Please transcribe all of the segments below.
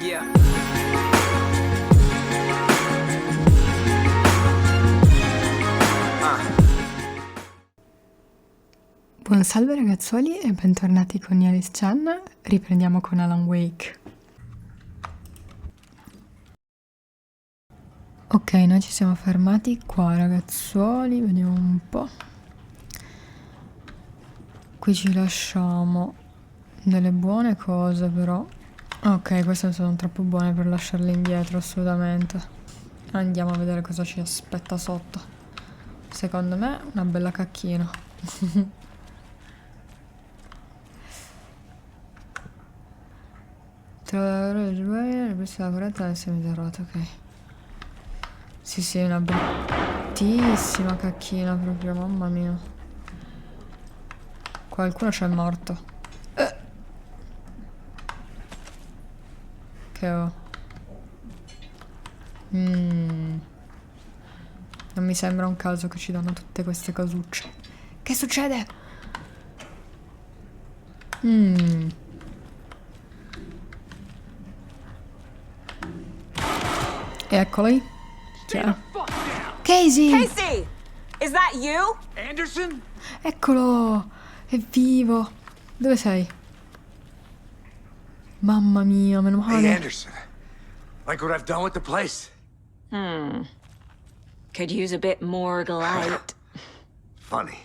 Yeah. Buon salve ragazzuoli e bentornati con Alice Chan. Riprendiamo con Alan Wake. Ok, noi ci siamo fermati qua ragazzuoli, vediamo un po'. Qui ci lasciamo delle buone cose però. Ok, queste sono troppo buone per lasciarle indietro assolutamente. Andiamo a vedere cosa ci aspetta sotto. Secondo me una bella cacchina. Tra la questa corretta nel semiterrato, ok. Sì, una bruttissima cacchina proprio, mamma mia. Qualcuno c'è morto. Che ho? Non mi sembra un caso che ci danno tutte queste casucce. Che succede? Eccoli. Chi è? Casey! Casey! Is that you? Anderson? Eccolo! È vivo! Dove sei? Mamma mia, meno Hey, male. Anderson. Like what I've done with the place? Could use a bit more light. Funny.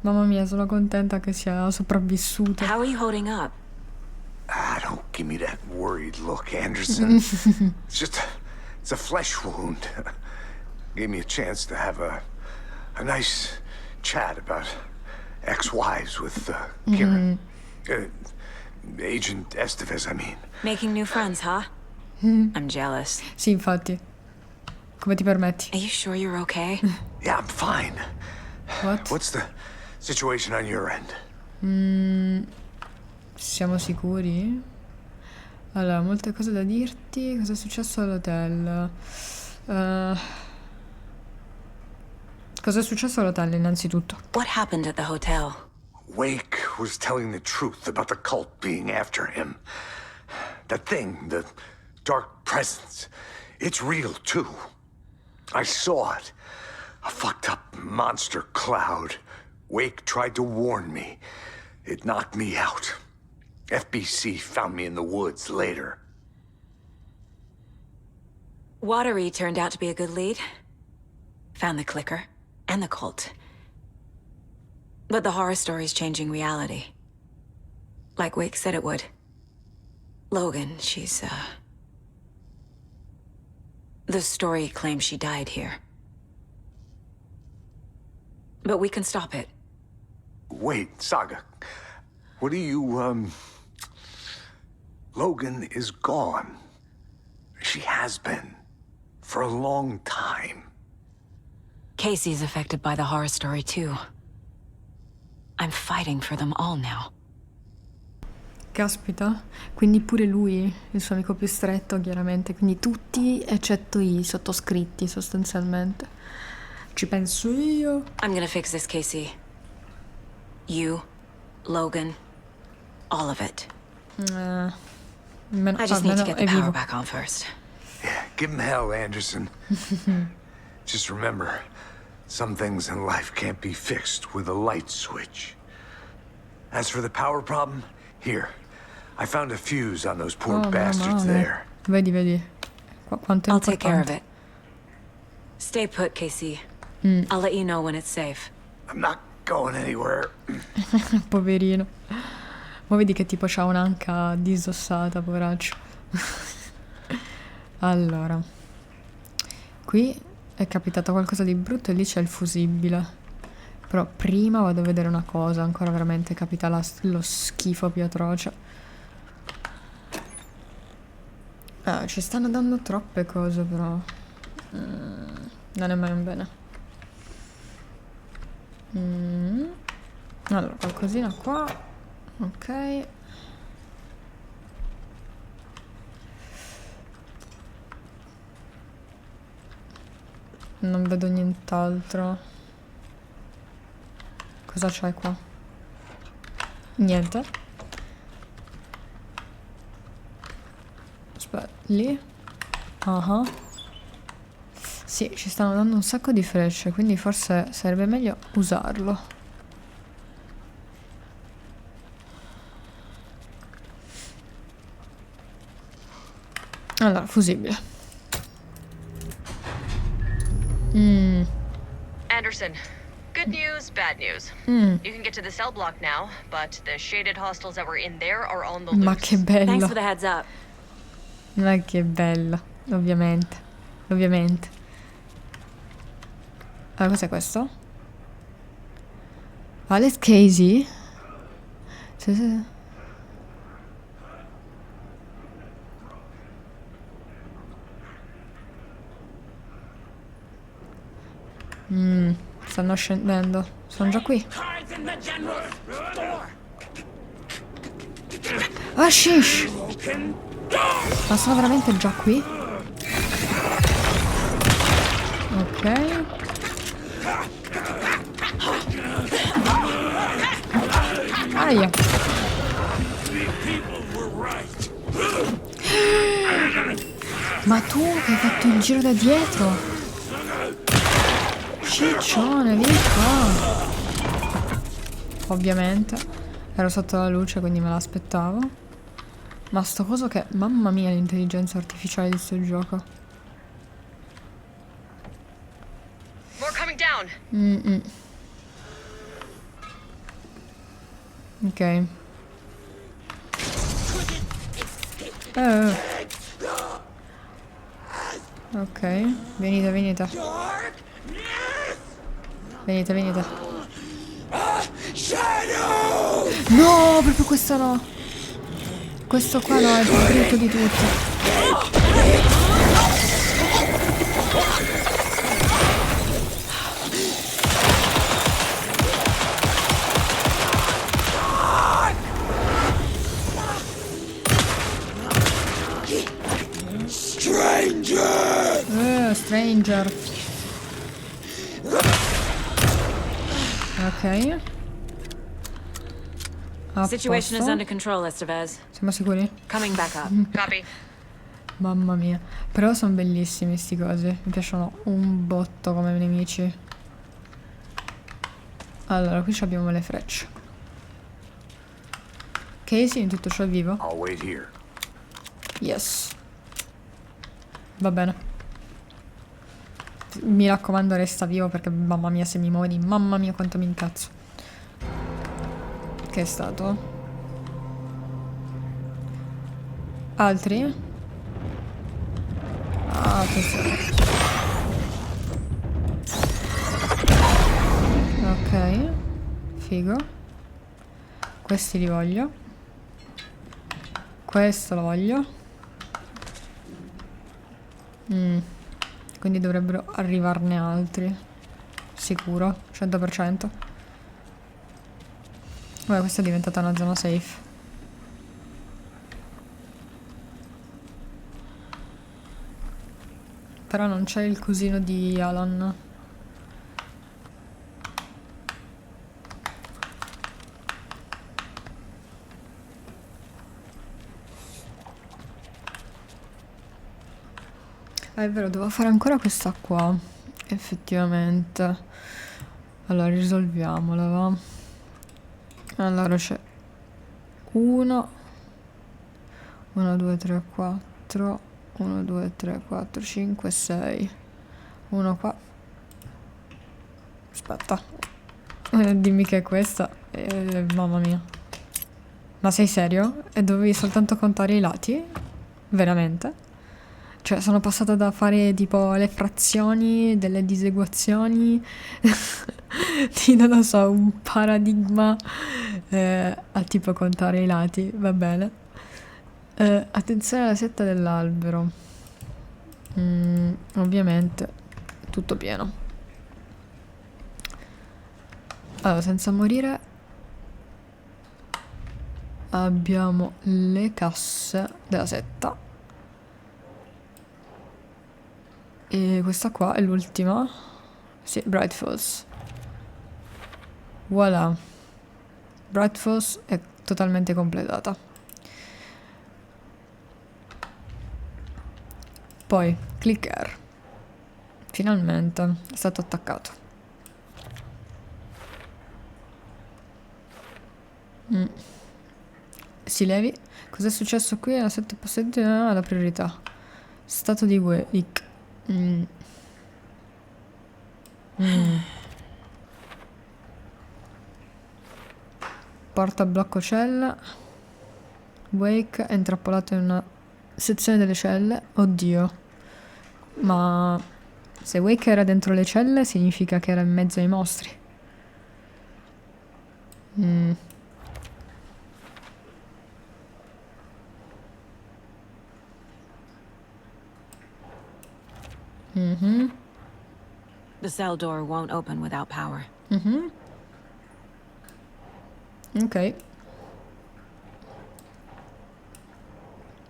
Mamma mia, sono contenta che sia sopravvissuto. How are you holding up? Don't give me that worried look, Anderson. It's a flesh wound. Gave me a chance to have a nice chat about ex-wives with Kieran. Agent Estevez, I mean. Making new friends, huh? I'm jealous. Sì, infatti. Come ti permetti? Are you sure you're okay? Yeah, I'm fine. What? What's the situation on your end? Siamo sicuri? Allora, molte cose da dirti. Cosa è successo all'hotel? Cosa è successo all'hotel innanzitutto? What happened at the hotel? Wake was telling the truth about the cult being after him. That thing, the dark presence, it's real too. I saw it. A fucked up monster cloud. Wake tried to warn me. It knocked me out. FBC found me in the woods later. Watery turned out to be a good lead. Found the clicker and the cult. But the horror story's changing reality. Like Wake said it would. Logan, she's, the story claims she died here. But we can stop it. Wait, Saga. What do you, Logan is gone. She has been. For a long time. Casey's affected by the horror story, too. I'm fighting for them all now. Caspita, quindi pure lui, il suo amico più stretto, chiaramente. Quindi tutti, eccetto i sottoscritti, sostanzialmente. Ci penso io. I'm gonna fix this, Casey. You, Logan, all of it. I just need to get the power back on first. Yeah, give him hell, Anderson. Just remember, some things in life can't be fixed with a light switch. As for the power problem, here. I found a fuse on those poor bastards there. Vedi. Quanto è I'll take care of importante. it. Stay put, Casey. I'll let you know when it's safe. I'm not going anywhere. Poverino. Ma vedi che tipo c'ha un'anca disossata, poveraccio. Allora. Qui è capitato qualcosa di brutto e lì c'è il fusibile. Però prima vado a vedere una cosa. Ancora veramente capita lo schifo più atroce. Ci stanno dando troppe cose però. Non è mai un bene. Allora, qualcosina qua. Ok. Non vedo nient'altro. Cosa c'hai qua? Niente. Lì? Ah. Sì, ci stanno dando un sacco di frecce, quindi forse sarebbe meglio usarlo. Allora, fusibile. Anderson, good news, bad news. You can get to the cell block now, but the shaded hostiles that were in there are on the Ma loose. che Thanks bello. for the heads up. Ma che bello. Ovviamente. Ovviamente. Allora, cos'è questo? Alex Casey? Sì. Stanno scendendo. Sono già qui. Ah, shish! Ma sono veramente già qui? Ok. Aia. Ma tu che hai fatto il giro da dietro? Ciccione, vieni qua. Ovviamente. Ero sotto la luce, quindi me l'aspettavo. Ma sto coso che... Mamma mia l'intelligenza artificiale di sto gioco. More coming down. Ok. Ok, venite. Venite. No, proprio questo no. Questo qua no, è il più brutto di tutti. Stranger. Ok. A Situation is posto. under control, Estevez. Siamo sicuri? Coming back up. Copy. Mamma mia. Però sono bellissimi sti cosi. Mi piacciono un botto come nemici. Allora, qui abbiamo le frecce. Casey in tutto ciò è vivo? I'll wait here. Yes. Va bene. Mi raccomando, resta vivo perché mamma mia se mi muovi, mamma mia quanto mi incazzo. Che è stato? Altri? Ah, attenzione. Ok. Figo. Questi li voglio. Questo lo voglio. Quindi dovrebbero arrivarne altri. Sicuro, 100%. Vabbè, questa è diventata una zona safe. Però non c'è il cusino di Alan. Ah, è vero, devo fare ancora questa qua. Effettivamente. Allora, risolviamola, va. Allora, c'è 1, 2, 3, 4, 1, 2, 3, 4, 5, 6. Uno qua. Aspetta. Dimmi che è questa. Mamma mia. Ma sei serio? E dovevi soltanto contare i lati? Veramente? Cioè, sono passata da fare tipo le frazioni, delle diseguazioni, di non lo so, un paradigma a tipo contare i lati, va bene. Attenzione alla setta dell'albero. Ovviamente, tutto pieno. Allora, senza morire, abbiamo le casse della setta. E questa qua è l'ultima. Sì, Bright Falls. Voilà. Bright Falls è totalmente completata. Poi, clicker. Finalmente è stato attaccato. Si levi. Cos'è successo qui? La 7 possetti ha la priorità. Stato di wake. Porta blocco cella. Wake è intrappolato in una sezione delle celle. Oddio. Ma se Wake era dentro le celle significa che era in mezzo ai mostri. The cell door won't open without power. Ok.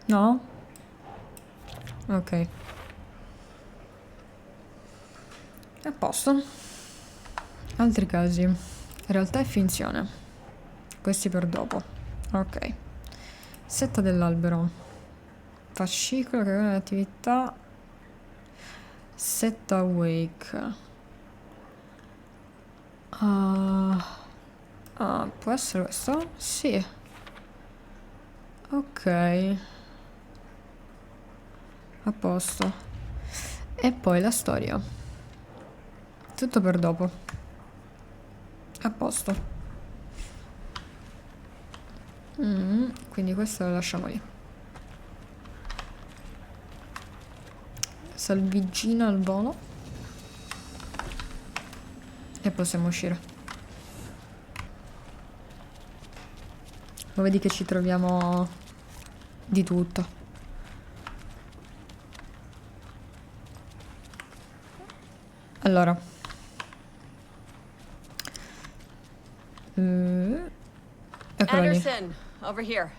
No? Ok. A posto. Altri casi. Realtà e finzione. Questi per dopo. Ok. Setta dell'albero. Fascicolo che è l'attività. Setta awake. Può essere questo? Sì. Ok. A posto. E poi la storia. Tutto per dopo. A posto. Quindi questo lo lasciamo lì. Salviggina al volo. E possiamo uscire. Ma vedi che ci troviamo di tutto. Allora. Eccola lì. Anderson, over here.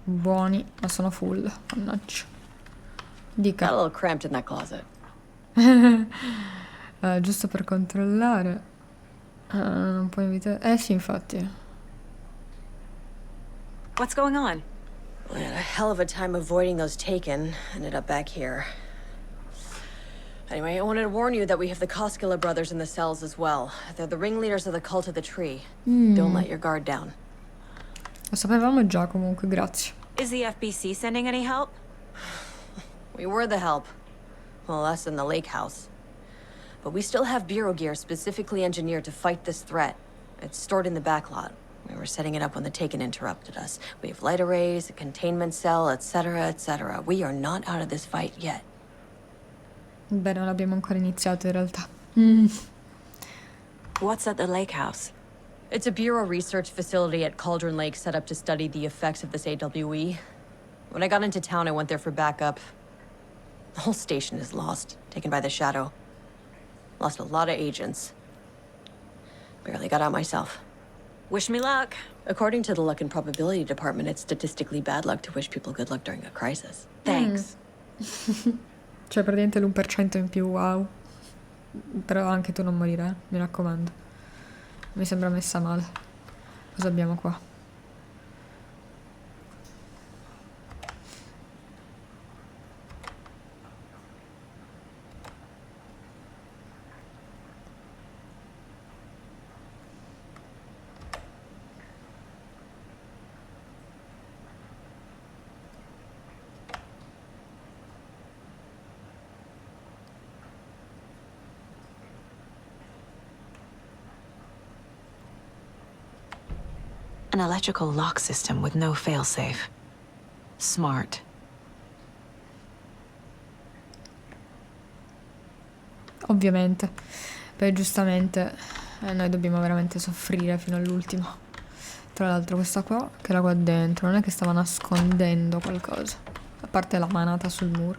Buoni, ma sono full. Mannaggia. Got a Dica. little cramped in that closet. Giusto per controllare. Non puoi invitare. Sì, infatti. What's going on? We had a hell of a time avoiding those taken. Ended up back here. Anyway, I wanted to warn you that we have the Koskela brothers in the cells as well. They're the ringleaders of the cult of the tree. Don't let your guard down. Lo sapevamo già comunque, grazie. Is the FBC sending any help? We were the help. Well, us in the lake house. But we still have bureau gear specifically engineered to fight this threat. It's stored in the back lot. We were setting it up when the Taken interrupted us. We have light arrays, a containment cell, etc., etc. We are not out of this fight yet. Beh, non abbiamo ancora iniziato in realtà. What's at the lake house? It's a bureau research facility at Cauldron Lake set up to study the effects of this AWE. When I got into town, I went there for backup. The whole station is lost, taken by the Shadow. Lost a lot of agents. Barely got out myself. Wish me luck. According to the Luck and Probability Department, it's statistically bad luck to wish people good luck during a crisis. Thanks. Cioè, praticamente l'1% in più, wow. Però anche tu non morire, mi raccomando. Mi sembra messa male. Cosa abbiamo qua? An electrical lock system with no failsafe. Smart. Ovviamente. Poi giustamente noi dobbiamo veramente soffrire fino all'ultimo. Tra l'altro questa qua, che era qua dentro, non è che stava nascondendo qualcosa. A parte la manata sul muro.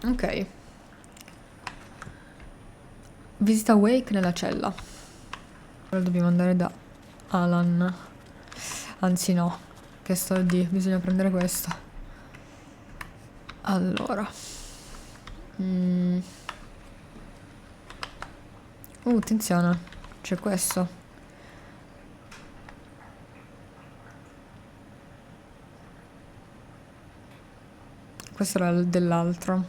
Ok. Visita Wake nella cella. Ora dobbiamo andare da Alan. Anzi no, che sto di, bisogna prendere questo. Allora. Attenzione, c'è questo. Questo era dell'altro.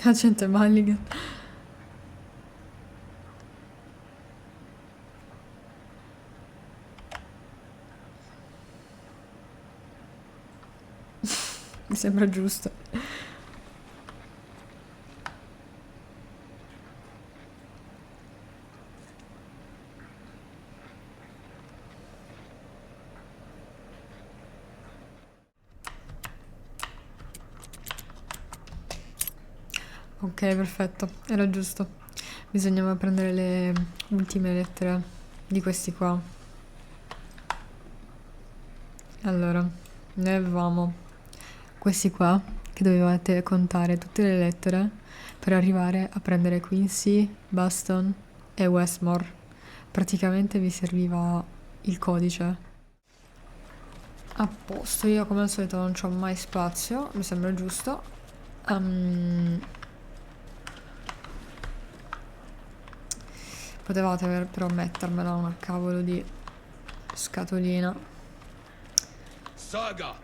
Accento Mulligan. Mi sembra giusto. Ok, perfetto, era giusto. Bisognava prendere le ultime lettere di questi qua. Allora, noi avevamo questi qua, che dovevate contare tutte le lettere per arrivare a prendere Quincy, Boston e Westmore. Praticamente vi serviva il codice. A posto, io come al solito non c'ho mai spazio, mi sembra giusto. Potevate però mettermela una cavolo di scatolina. Saga!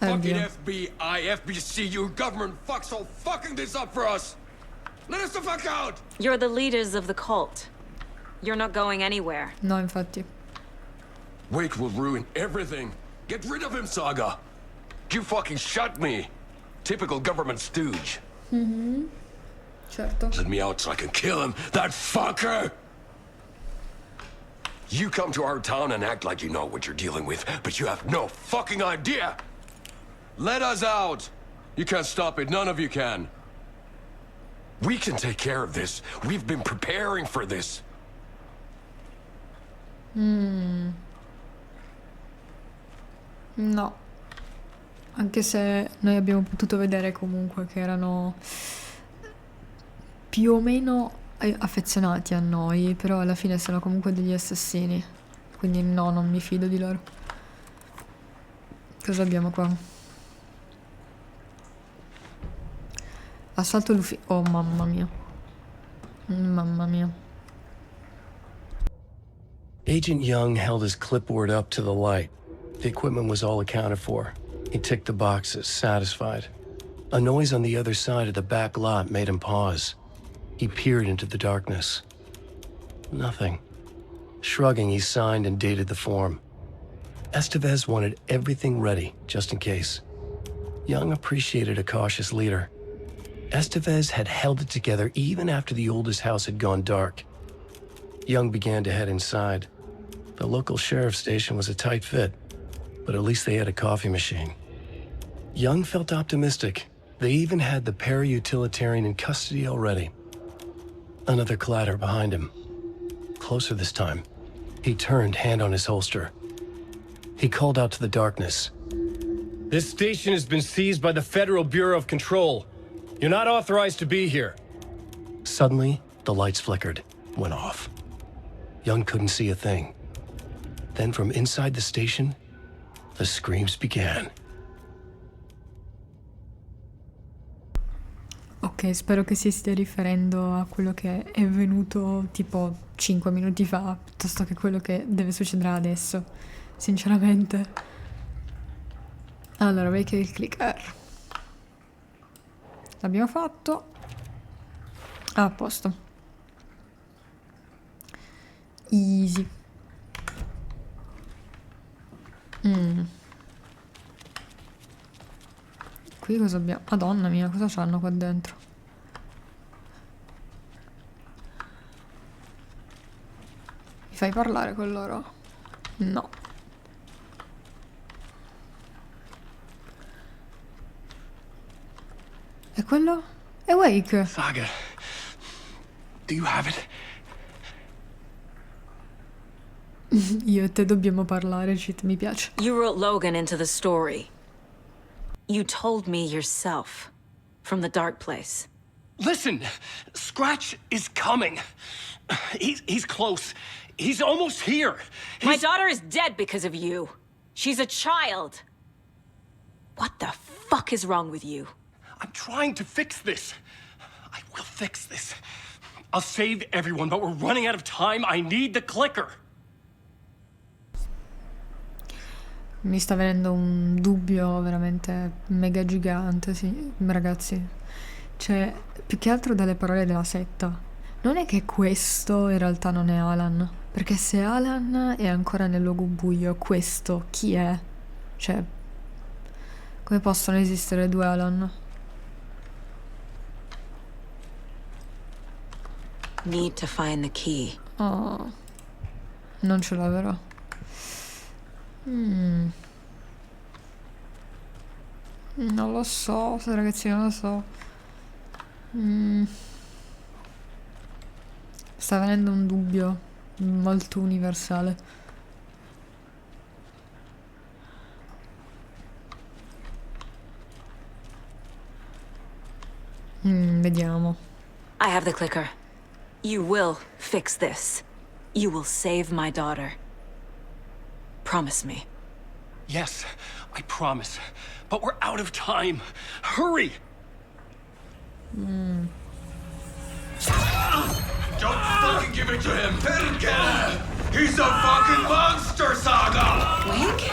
Oddio. Fucking FBI, FBC, your government fucks all fucking this up for us! Let us the fuck out! You're the leaders of the cult. You're not going anywhere. No, infatti. Wake will ruin everything. Get rid of him, Saga! You fucking shot me! Typical government stooge. Certo. Let me out so I can kill him, that fucker! You come to our town and act like you know what you're dealing with, but you have no fucking idea! Let us out! You can't stop it, none of you can. We can take care of this. We've been preparing for this. No. Anche se noi abbiamo potuto vedere comunque che erano più o meno affezionati a noi, però alla fine sono comunque degli assassini. Quindi no, non mi fido di loro. Cosa abbiamo qua? Assalto all'ufficio. Oh, mamma mia. Mamma mia. Agent Young held his clipboard up to the light. The equipment was all accounted for. He ticked the boxes, satisfied. A noise on the other side of the back lot made him pause. He peered into the darkness. Nothing. Shrugging, he signed and dated the form. Estevez wanted everything ready, just in case. Young appreciated a cautious leader. Estevez had held it together even after the oldest house had gone dark. Young began to head inside. The local sheriff's station was a tight fit, but at least they had a coffee machine. Young felt optimistic. They even had the para-utilitarian in custody already. Another clatter behind him. Closer this time. He turned, hand on his holster. He called out to the darkness. This station has been seized by the Federal Bureau of Control. You're not authorized to be here. Suddenly, the lights flickered, went off. Young couldn't see a thing. Then from inside the station, the screams began. Ok, spero che si stia riferendo a quello che è venuto tipo 5 minuti fa, piuttosto che quello che deve succedere adesso, sinceramente. Allora, vedi il clicker. L'abbiamo fatto. Ah, a posto. Easy. Qui cosa abbiamo? Madonna mia, cosa c'hanno qua dentro? Mi fai parlare con loro? No. E quello? È Wake. Saga, do you have it? Io e te dobbiamo parlare, cheat, mi piace. You wrote Logan into the story. You told me yourself. From the dark place. Listen, Scratch is coming. He's close. He's almost here. My daughter is dead because of you. She's a child. What the fuck is wrong with you? I'm trying to fix this. I will fix this. I'll save everyone, but we're running out of time. I need the clicker. Mi sta venendo un dubbio veramente mega gigante, sì, ragazzi. Cioè, più che altro dalle parole della setta. Non è che questo in realtà non è Alan. Perché se Alan è ancora nel luogo buio, questo chi è? Cioè, come possono esistere due Alan? Need to find the key. Oh, non ce l'ho, vero? Non lo so, ragazzi, non lo so. Sta venendo un dubbio molto universale. Vediamo. I have the clicker. You will fix this. You will save my daughter. Promise me. Yes, I promise. But we're out of time. Hurry! Don't fucking give it to him! Perché? He's a fucking monster, Saga! Wake?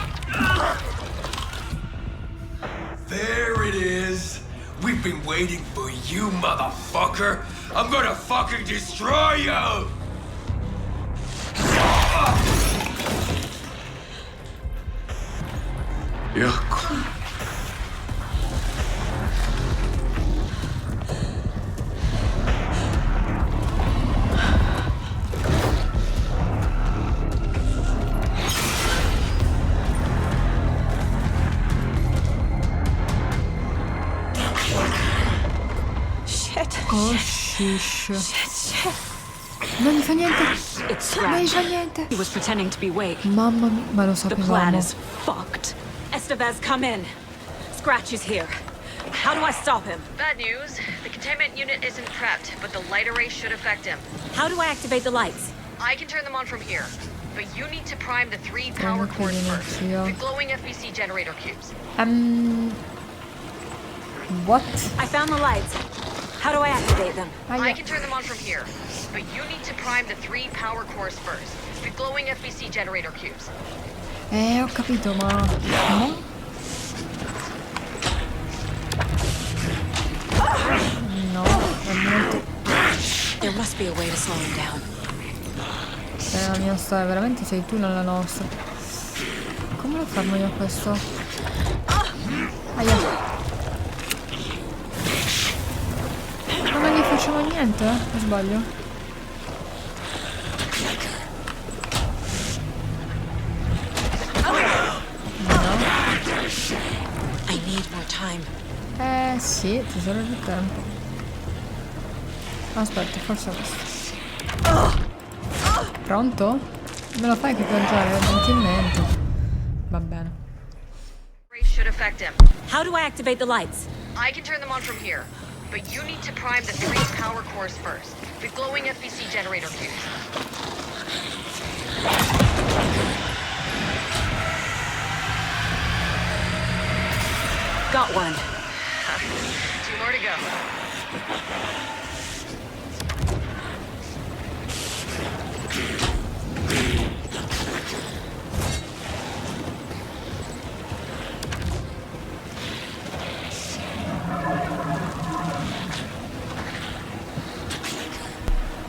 There it is. We've been waiting for you, motherfucker. I'm gonna fucking destroy you! Yuck. Oh, shish. Shit. Non gli fa niente. It's Non gli Scratch. fa niente. He was pretending to be Wake. Mamma mia, ma lo The plan sapevamo. is fucked. Estevez, come in. Scratch is here. How do I stop him? Bad news. The containment unit isn't prepped, but the light array should affect him. How do I activate the lights? I can turn them on from here, but you need to prime the 3 power cores first. The glowing FBC generator cubes. What? I found the lights. How do I activate them? I can turn them on from here, but you need to prime the 3 power cores first. The glowing FBC generator cubes. Ho capito, ma... No? No, è molto... There must be a way to slow him down. È la mia storia, veramente sei tu nella nostra. Come lo fermo io questo? Aia. Ma non gli facciamo niente? O sbaglio? I need more time. Sì, ti serve più tempo. Aspetta, forse questo. Pronto? Me lo fai equipaggiare gentilmente. Va bene. Array should affect him. How do I activate the lights? I can turn them on from here, but you need to prime the 3 power cores first. The glowing FBC generator cubes. Got one. 2 more to go.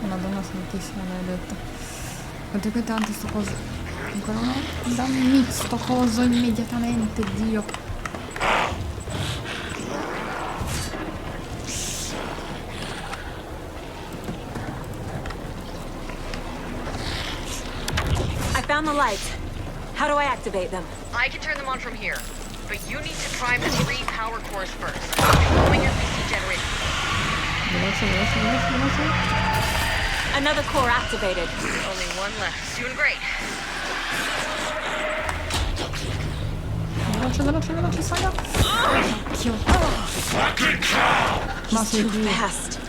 Madonna santissima, maledetta. Quanto che tanto sto coso. Ancora no? Dammi sto coso immediatamente, Dio. I found the lights. How do I activate them? I can turn them on from here, but you need to prime the 3 power cores first. The glowing FBC generator. Veloce, veloce, veloce, veloce. Another core activated. Only one left. Doing great. Veloce, veloce, veloce, saga. Cacchio. Ma sei Too tu. fast.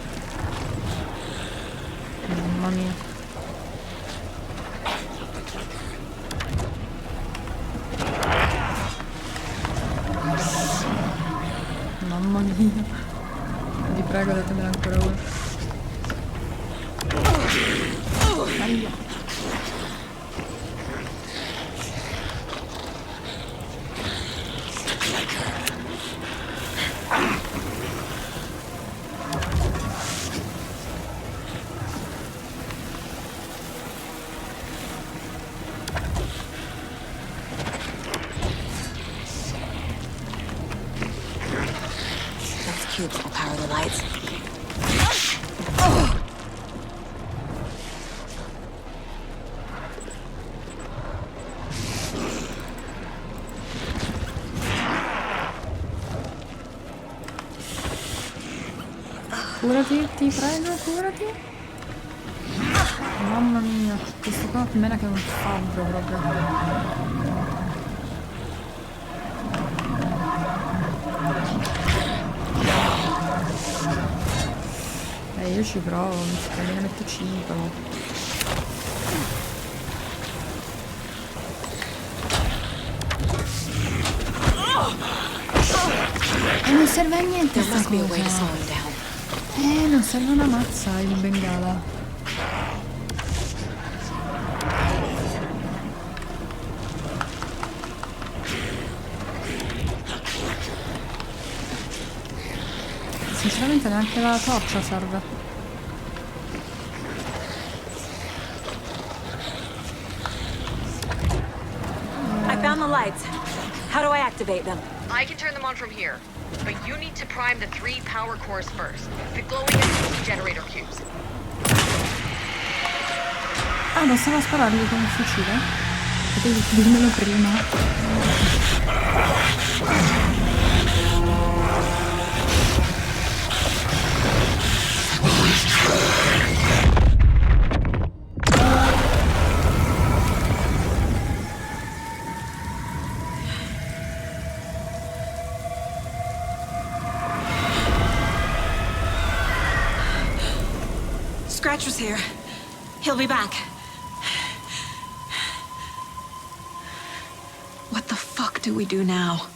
Mamma mia. Mamma mia. Vi prego, datemene ancora uno. Aia. Cubes will power the lights. Curati, ti prego, curati. Mamma mia, questo qua più o meno che è un fabbro proprio. Io ci provo, me ne metto 5. E non serve a niente sta cosa. Non serve una mazza il bengala. Sinceramente neanche la torcia serve. I found the lights. How do I activate them? I can turn them on from here, but you need to prime the 3 power cores first. The glowing is generator cubes. Ah, bastava spararli con il fucile? Potevi dirmelo prima. Scratch was here. He'll be back. What the fuck do we do now?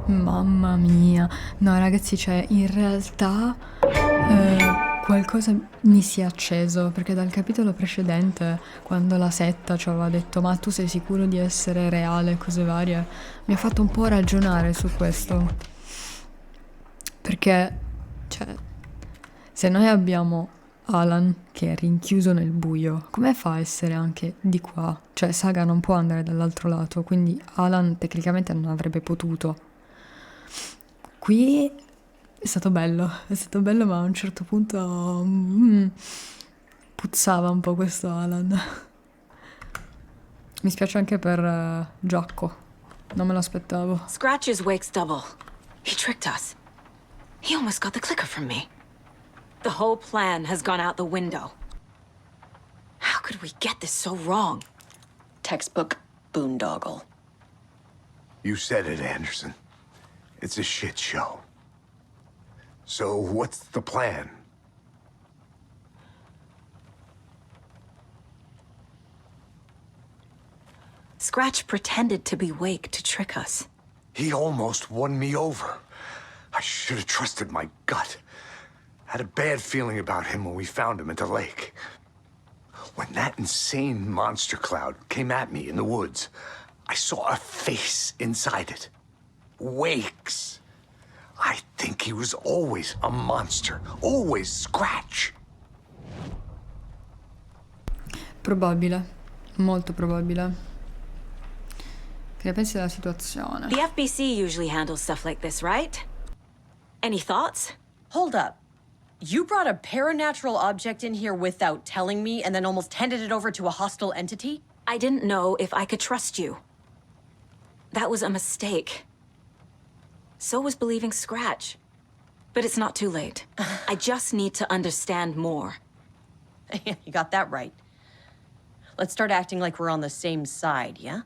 Mamma mia. No, ragazzi, cioè, in realtà qualcosa mi si è acceso, perché dal capitolo precedente, quando la setta ci aveva detto ma tu sei sicuro di essere reale, cose varie, mi ha fatto un po' ragionare su questo. Perché, cioè, se noi abbiamo Alan che è rinchiuso nel buio, come fa a essere anche di qua? Cioè, Saga non può andare dall'altro lato, quindi Alan tecnicamente non avrebbe potuto. Qui è stato bello, ma a un certo punto puzzava un po' questo Alan. Mi spiace anche per Giacco, non me l'aspettavo. Scratch's wakes double. He tricked us. He almost got the clicker from me. The whole plan has gone out the window. How could we get this so wrong? Textbook boondoggle. You said it, Anderson. It's a shit show. So what's the plan? Scratch pretended to be Wake to trick us. He almost won me over. I should have trusted my gut. Had a bad feeling about him when we found him at the lake. When that insane monster cloud came at me in the woods, I saw a face inside it. Wake's. I think he was always a monster. Always Scratch. Probabile. Molto probabile. Che ne pensi della situazione? The FBC usually handles stuff like this, right? Any thoughts? Hold up. You brought a paranatural object in here without telling me and then almost handed it over to a hostile entity? I didn't know if I could trust you. That was a mistake. So was believing Scratch. But it's not too late. I just need to understand more. You got that right. Let's start acting like we're on the same side, yeah?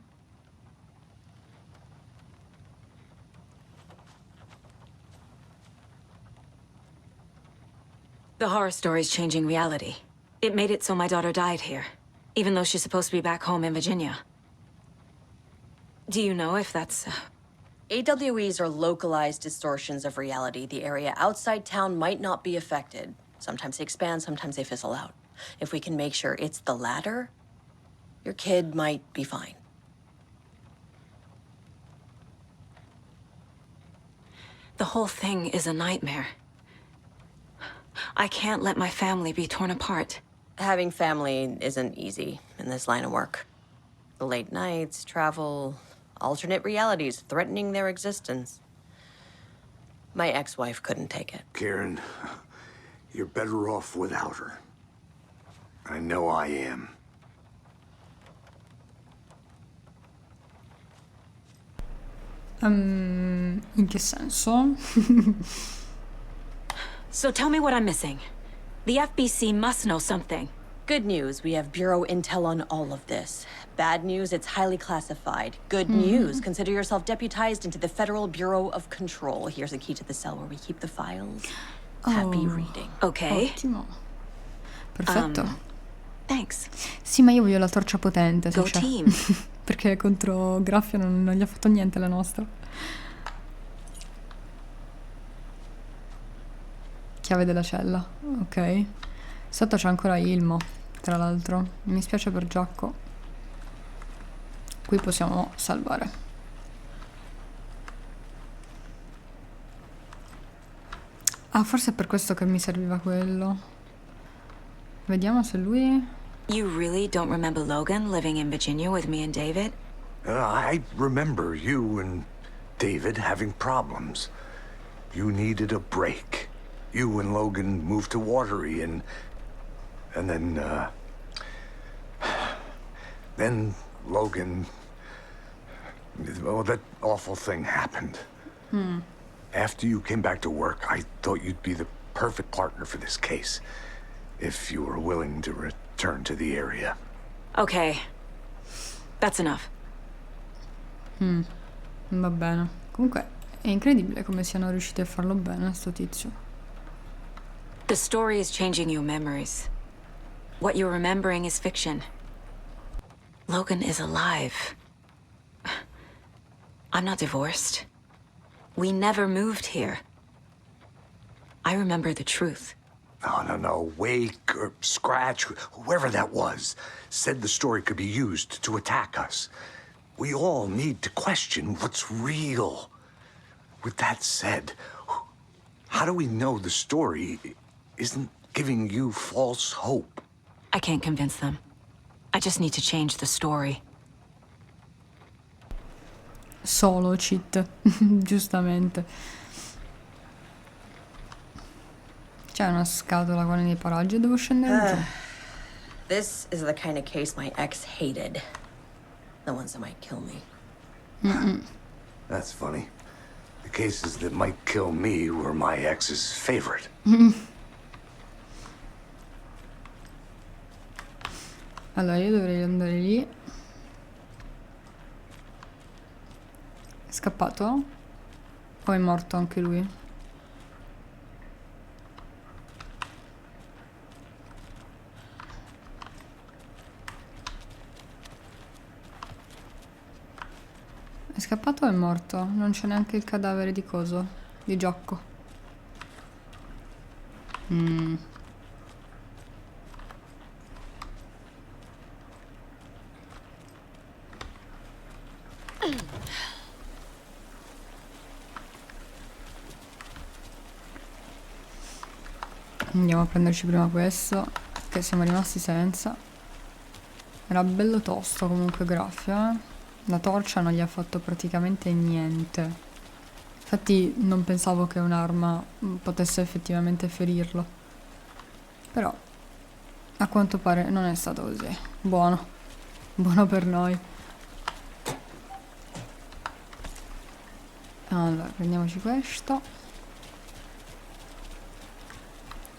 The horror story's changing reality. It made it so my daughter died here, even though she's supposed to be back home in Virginia. Do you know if that's... AWEs are localized distortions of reality. The area outside town might not be affected. Sometimes they expand, sometimes they fizzle out. If we can make sure it's the latter, your kid might be fine. The whole thing is a nightmare. I can't let my family be torn apart. Having family isn't easy in this line of work. The late nights, travel, alternate realities threatening their existence. My ex-wife couldn't take it. Karen, you're better off without her. I know I am. In che senso? So tell me what I'm missing. The FBC must know something. Good news, we have Bureau intel on all of this. Bad news, it's highly classified. Good news, consider yourself deputized into the Federal Bureau of Control. Here's a key to the cell where we keep the files. Happy reading. Okay. Ottimo. Perfetto. Thanks. Sì, ma io voglio la torcia potente, se Go c'è. team. Perché contro Graffia non gli ha fatto niente la nostra. Chiave della cella, ok. Sotto c'è ancora Ilmo, tra l'altro. Mi spiace per Giacco. Qui possiamo salvare. Ah, forse è per questo che mi serviva quello. Vediamo se lui... You really don't remember Logan living in Virginia with me and David? I remember you and David having problems. You needed a break. You and Logan moved to Watery and then Logan, well, that awful thing happened. After you came back to work, I thought you'd be the perfect partner for this case, if you were willing to return to the area. Okay. That's enough. Va bene. Comunque è incredibile come siano riusciti a farlo bene, sto tizio. The story is changing your memories. What you're remembering is fiction. Logan is alive. I'm not divorced. We never moved here. I remember the truth. No. Wake or Scratch, whoever that was, said the story could be used to attack us. We all need to question what's real. With that said, how do we know the story isn't giving you false hope? I can't convince them. I just need to change the story. Solo cheat, giustamente. C'è una scatola qua nei paraggi, devo scendere giù. This is the kind of case my ex hated. The ones that might kill me. That's funny. The cases that might kill me were my ex's favorite. Allora, io dovrei andare lì. È scappato? O è morto anche lui? È scappato o è morto? Non c'è neanche il cadavere di coso? Di Giocco. Andiamo a prenderci prima questo, che siamo rimasti senza. Era bello tosto comunque Graffia, eh? La torcia non gli ha fatto praticamente niente. Infatti non pensavo che un'arma potesse effettivamente ferirlo. Però a quanto pare non è stato così. Buono. Buono per noi. Allora, prendiamoci questo.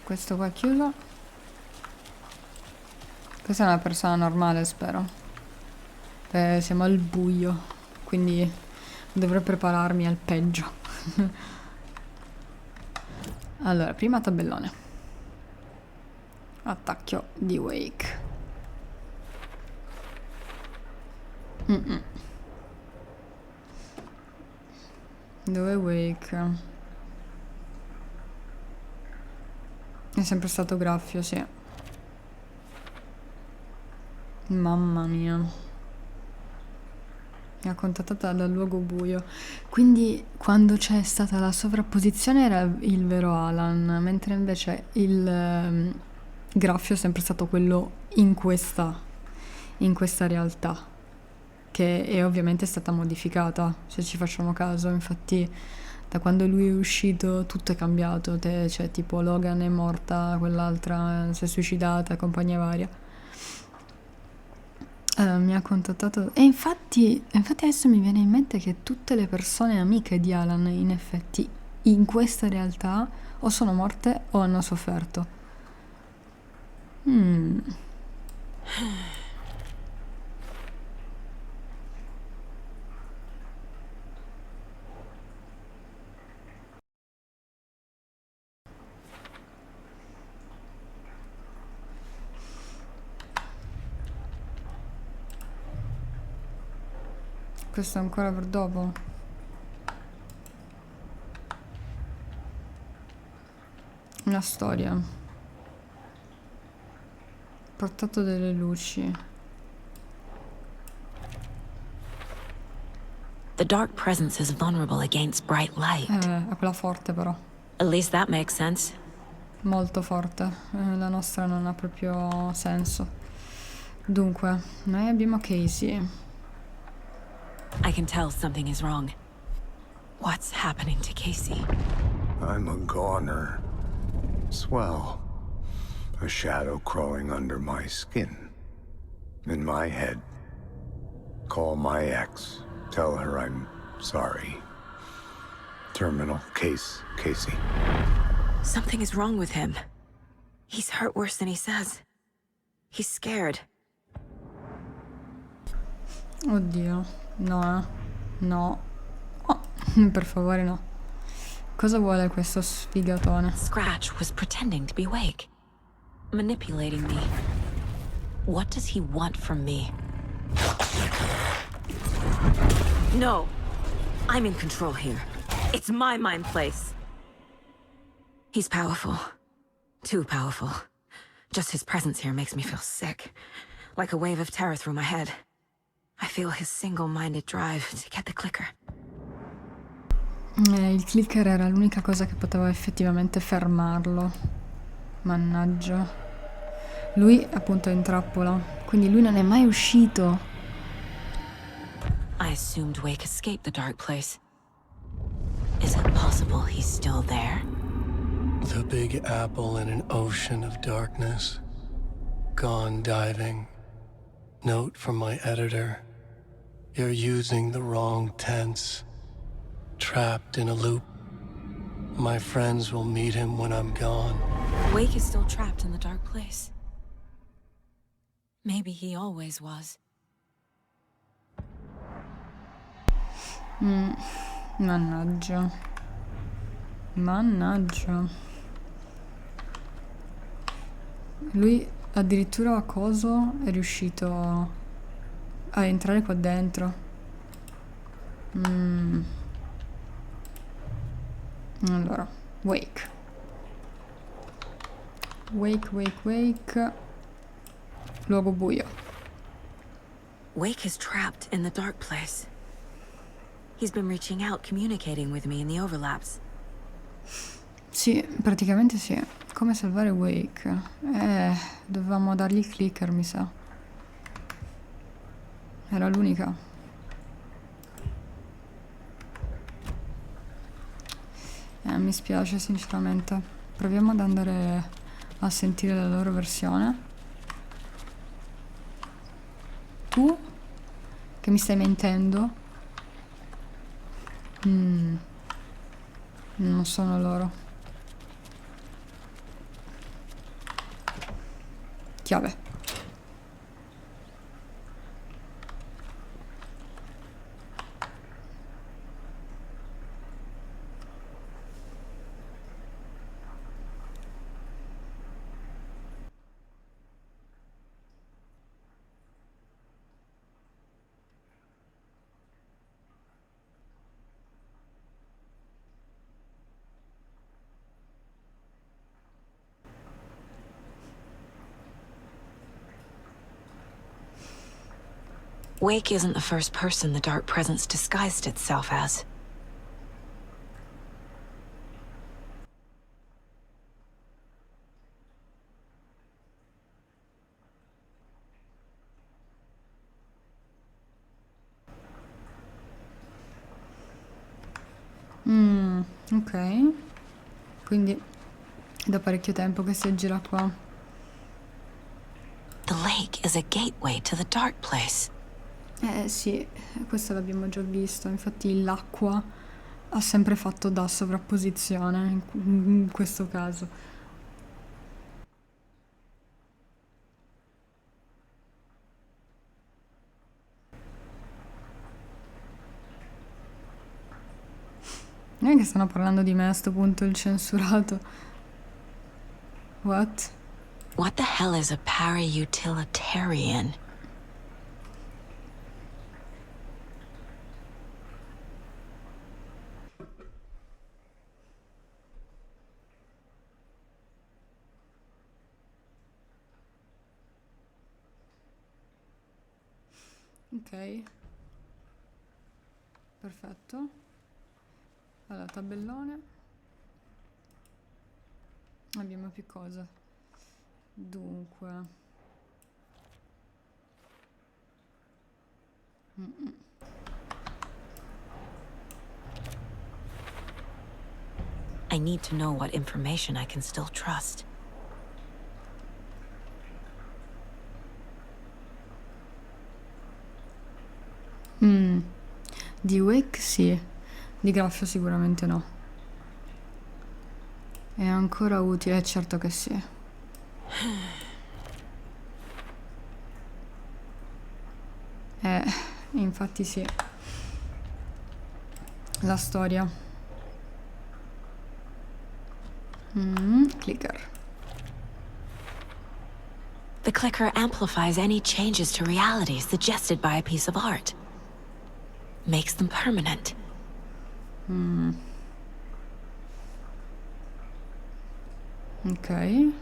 Questo qua è chiuso. Questa è una persona normale, spero. Siamo al buio, quindi dovrò prepararmi al peggio. Allora, prima tabellone. Attacchio di Wake. Dove è Wake? È sempre stato graffio, sì. Mamma mia. Mi ha contattata dal luogo buio. Quindi quando c'è stata la sovrapposizione era il vero Alan, mentre invece il graffio è sempre stato quello in questa realtà, che è ovviamente stata modificata, se ci facciamo caso. Infatti da quando lui è uscito tutto è cambiato, cioè tipo Logan è morta, quell'altra si è suicidata, compagnia varia. Mi ha contattato e infatti adesso mi viene in mente che tutte le persone amiche di Alan in effetti in questa realtà o sono morte o hanno sofferto. Questo è ancora per dopo. Una storia. Portato delle luci. The dark presence is vulnerable against bright light. È quella forte però. At least that makes sense. Molto forte. La nostra non ha proprio senso. Dunque, noi abbiamo Casey. I can tell something is wrong. What's happening to Casey? I'm a goner. Swell. A shadow crawling under my skin. In my head. Call my ex. Tell her I'm sorry. Terminal case, Casey. Something is wrong with him. He's hurt worse than he says. He's scared. Oddio. No, no. Oh, per favore no. Cosa vuole questo sfigatone? Scratch was pretending to be awake. Manipulating me. What does he want from me? No. I'm in control here. It's my mind place. He's powerful. Too powerful. Just his presence here makes me feel sick. Like a wave of terror through my head. I feel his single-minded drive to get the clicker. Il clicker era l'unica cosa che poteva effettivamente fermarlo. Mannaggia. Lui appunto è in trappola, quindi lui non è mai uscito. I assumed Wake escaped the dark place. Is it possible he's still there? The Big Apple in an ocean of darkness. Gone diving. Note from my editor. You're using the wrong tense. Trapped in a loop. My friends will meet him when I'm gone. Wake is still trapped in the dark place. Maybe he always was. Mannaggia. Mannaggia. Lui addirittura a coso è riuscito a entrare qua dentro. Allora, Wake. Wake. Luogo buio. Wake is trapped in the dark place. He's been reaching out, communicating with me in the overlaps. Sì, praticamente sì. Come salvare Wake? Dovevamo dargli il clicker, mi sa. Era l'unica. Mi spiace sinceramente. Proviamo ad andare a sentire la loro versione. Tu? Che mi stai mentendo? Non sono loro. Chiave. Wake isn't the first person the dark presence disguised itself as. Ok. Quindi da parecchio tempo che si aggira qua. The lake is a gateway to the dark place. Sì, questo l'abbiamo già visto. Infatti l'acqua ha sempre fatto da sovrapposizione in questo caso. Non è che stanno parlando di me a sto punto, il censurato. What? What the hell is a para-utilitarian? Ok. Perfetto. Allora, tabellone. Abbiamo più cose. Dunque. I need to know what information I can still trust. Di Wake sì, di Graffio sicuramente no. È ancora utile, certo che sì. Infatti sì. La storia. Clicker. The clicker amplifies any changes to reality suggested by a piece of art. Makes them permanent. Ok.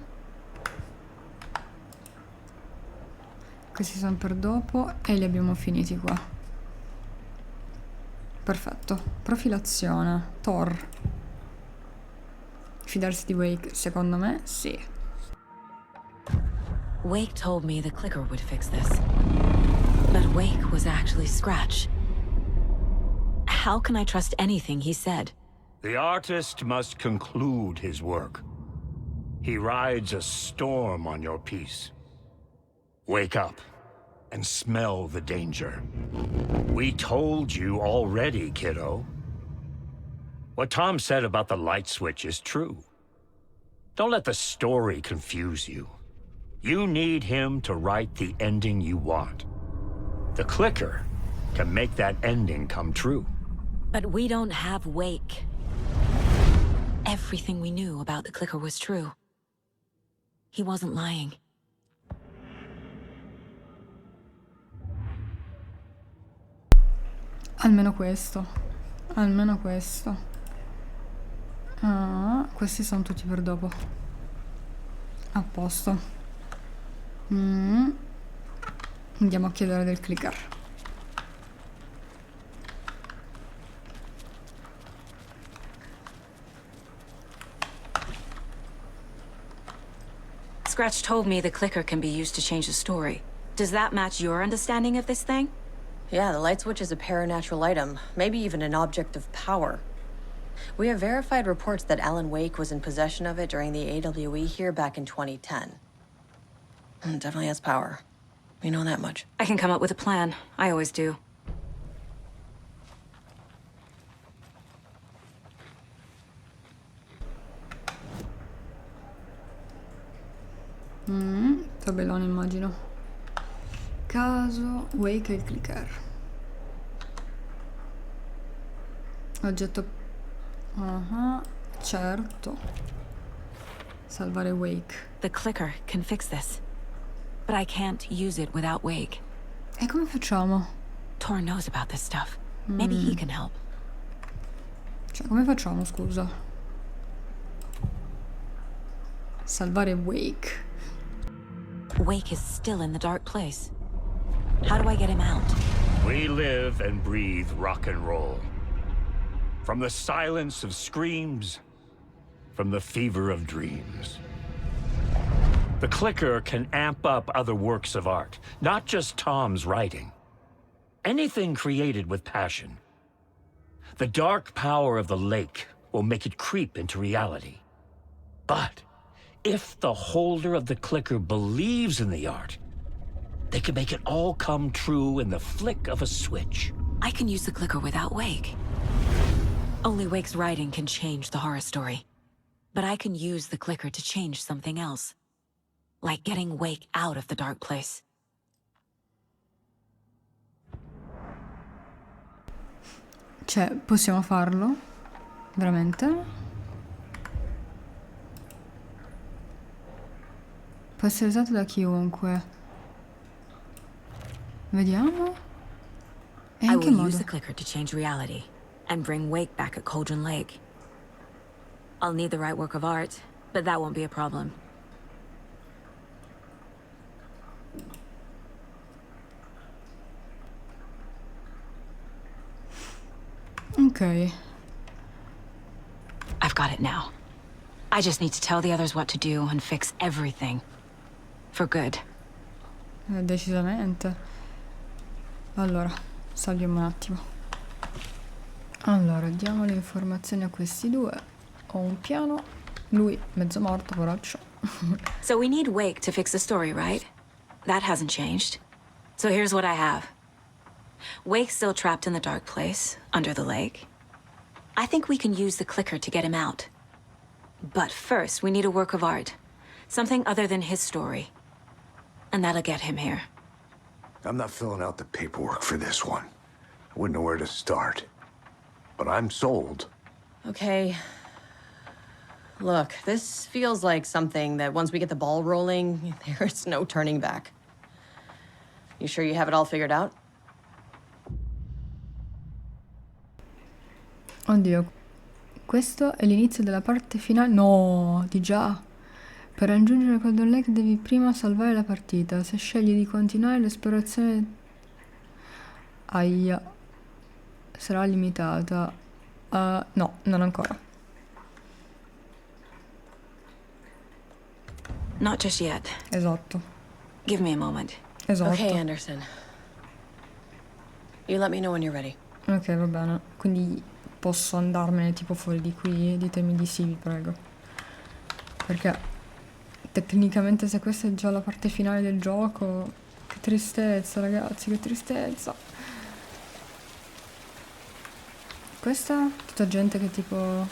Questi sono per dopo e li abbiamo finiti qua. Perfetto. Profilazione. Thor. Fidarsi di Wake, secondo me, sì. Wake told me the clicker would fix this. But Wake was actually Scratch. How can I trust anything he said? The artist must conclude his work. He rides a storm on your piece. Wake up and smell the danger. We told you already, kiddo. What Tom said about the light switch is true. Don't let the story confuse you. You need him to write the ending you want. The clicker can make that ending come true. But we don't have Wake. Everything we knew about the clicker was true. He wasn't lying. Almeno questo. Almeno questo. Ah, questi sono tutti per dopo. A posto. Andiamo a chiedere del clicker. Scratch told me the clicker can be used to change the story. Does that match your understanding of this thing? Yeah, the light switch is a paranatural item, maybe even an object of power. We have verified reports that Alan Wake was in possession of it during the AWE here back in 2010. It definitely has power. We know that much. I can come up with a plan. I always do. Tabellone immagino. Caso Wake e il clicker. Oggetto. Certo. Salvare Wake. The clicker can fix this. But I can't use it without Wake. E come facciamo? Tor knows about this stuff. Maybe he can help. Cioè, come facciamo, scusa? Salvare Wake. Wake is still in the dark place. How do I get him out? We live and breathe rock and roll. From the silence of screams, from the fever of dreams. The clicker can amp up other works of art, not just Tom's writing. Anything created with passion. The dark power of the lake will make it creep into reality. But if the holder of the clicker believes in the art, they can make it all come true in the flick of a switch. I can use the clicker without Wake. Only Wake's writing can change the horror story. But I can use the clicker to change something else. Like getting Wake out of the dark place. Cioè, possiamo farlo? Veramente? Può essere usato da chiunque. Vediamo. E I in che will modo? use the clicker to change reality and bring Wake back at Cauldron Lake. I'll need the right work of art, but that won't be a problem. Ok. I've got it now. I just need to tell the others what to do and fix everything. For good. Decisamente. Allora, salviamo un attimo. Allora, diamo le informazioni a questi due. Ho un piano. Lui, mezzo morto, poraccio. So we need Wake to fix the story, right? That hasn't changed. So here's what I have. Wake's still trapped in the dark place, under the lake. I think we can use the clicker to get him out. But first, we need a work of art. Something other than his story. And that'll get him here. I'm not filling out the paperwork for this one. I wouldn't know where to start. But I'm sold. Okay. Look, this feels like something that once we get the ball rolling, there's no turning back. You sure you have it all figured out? Oddio. Questo è l'inizio della parte finale. No, di già. Per raggiungere Golden Lake devi prima salvare la partita. Se scegli di continuare l'esplorazione... Aia. Sarà limitata. No, non ancora. Not just yet. Esatto. Give me a moment. Esatto. Okay, Anderson. You let me know when you're ready. Ok, va bene. Quindi posso andarmene tipo fuori di qui? Ditemi di sì, vi prego. Perché tecnicamente se questa è già la parte finale del gioco... Che tristezza, ragazzi, che tristezza. Questa tutta gente che tipo...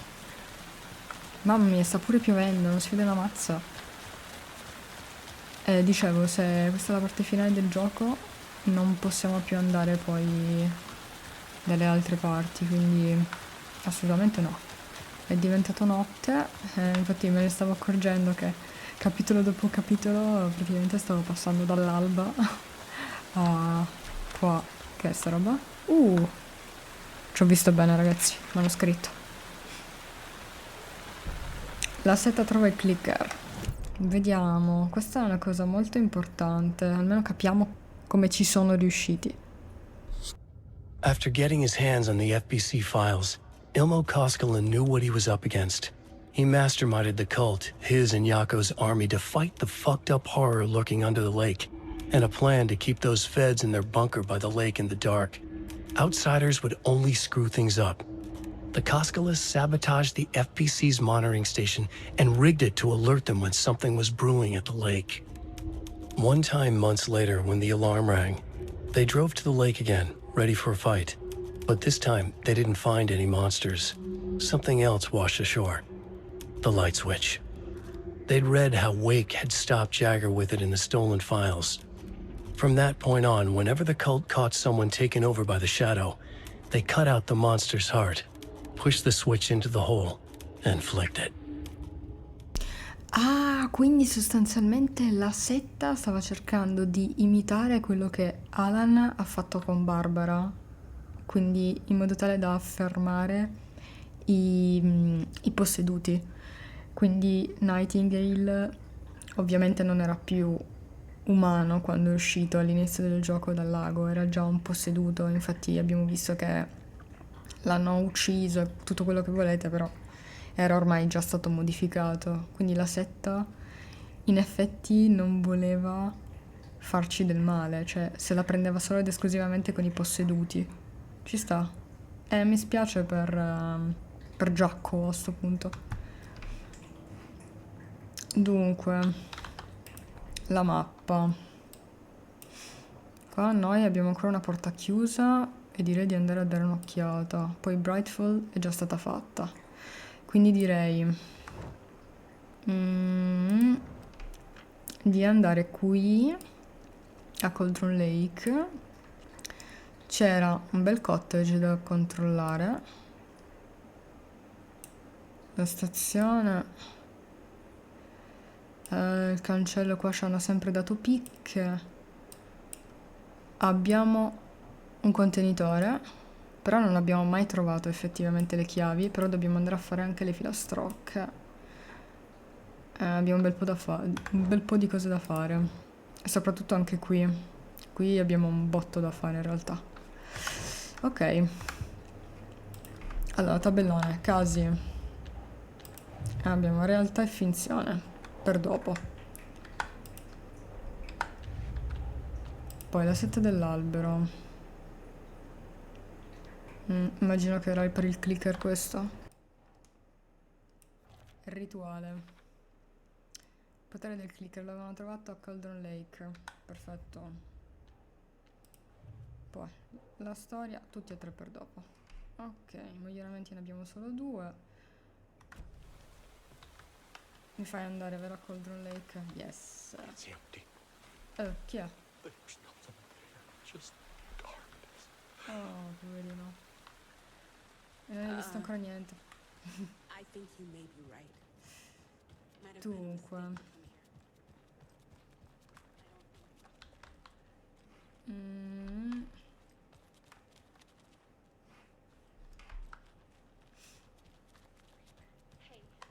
Mamma mia, sta pure piovendo, non si vede una mazza. Dicevo, se questa è la parte finale del gioco, non possiamo più andare poi dalle altre parti, quindi assolutamente no. È diventato notte, infatti me ne stavo accorgendo che capitolo dopo capitolo praticamente stavo passando dall'alba a qua. Che è sta roba? Ci ho visto bene, ragazzi, me l'ho scritto. La seta trova il clicker. Vediamo, questa è una cosa molto importante, almeno capiamo come ci sono riusciti. After getting his hands on the FBC files, Ilmo Koskinen knew what he was up against. He masterminded the cult, his and Yako's army, to fight the fucked up horror lurking under the lake, and a plan to keep those feds in their bunker by the lake in the dark. Outsiders would only screw things up. The Koskilas sabotaged the FPC's monitoring station and rigged it to alert them when something was brewing at the lake. One time months later, when the alarm rang, they drove to the lake again, ready for a fight. But this time, they didn't find any monsters. Something else washed ashore. The light switch. They'd read how Wake had stopped Jagger with it in the stolen files. From that point on, whenever the cult caught someone taken over by the Shadow, they cut out the monster's heart, pushed the switch into the hole, and flicked it. Ah, quindi sostanzialmente la setta stava cercando di imitare quello che Alan ha fatto con Barbara, quindi in modo tale da affermare i posseduti. Quindi Nightingale ovviamente non era più umano quando è uscito all'inizio del gioco dal lago, era già un posseduto, infatti abbiamo visto che l'hanno ucciso e tutto quello che volete, però era ormai già stato modificato, quindi la setta in effetti non voleva farci del male, cioè se la prendeva solo ed esclusivamente con i posseduti. Ci sta. Mi spiace per Giacomo a sto punto. Dunque, la mappa. Qua noi abbiamo ancora una porta chiusa e direi di andare a dare un'occhiata. Poi Brightfall è già stata fatta. Quindi direi di andare qui a Cauldron Lake. C'era un bel cottage da controllare. La stazione. Il cancello qua ci hanno sempre dato picche. Abbiamo un contenitore, però non abbiamo mai trovato effettivamente le chiavi, però dobbiamo andare a fare anche le filastrocche. Abbiamo un bel po' di cose da fare. E soprattutto anche qui. Qui abbiamo un botto da fare in realtà. Ok. Allora, tabellone, casi. Abbiamo realtà e finzione. Per dopo. Poi la setta dell'albero. Immagino che era per il clicker questo. Il rituale. Il potere del clicker l'avevano trovato a Cauldron Lake. Perfetto. Poi la storia, tutti e tre per dopo. Ok, miglioramenti ne abbiamo solo 2. Mi fai andare, vero, a Cauldron Lake? Yes. It's empty. Chi è? There's nothing there. Just darkness. Oh, poverino. E non hai visto ancora niente. I think you may be right. Might have been a mistake Dunque. to come here. Mm.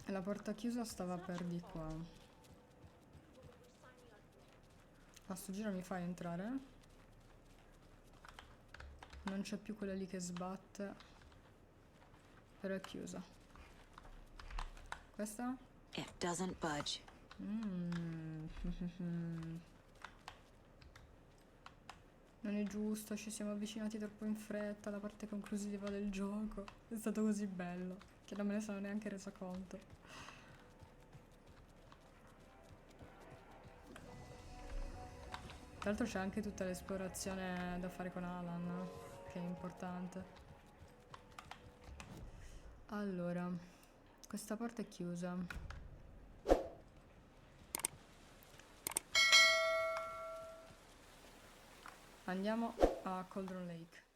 La porta chiusa stava per di qua. A sto giro mi fai entrare? Non c'è più quella lì che sbatte. Però è chiusa. Questa? It doesn't budge. Non è giusto, ci siamo avvicinati troppo in fretta alla parte conclusiva del gioco. È stato così bello che non me ne sono neanche resa conto. Tra l'altro c'è anche tutta l'esplorazione da fare con Alan, che è importante. Allora, questa porta è chiusa. Andiamo a Cauldron Lake.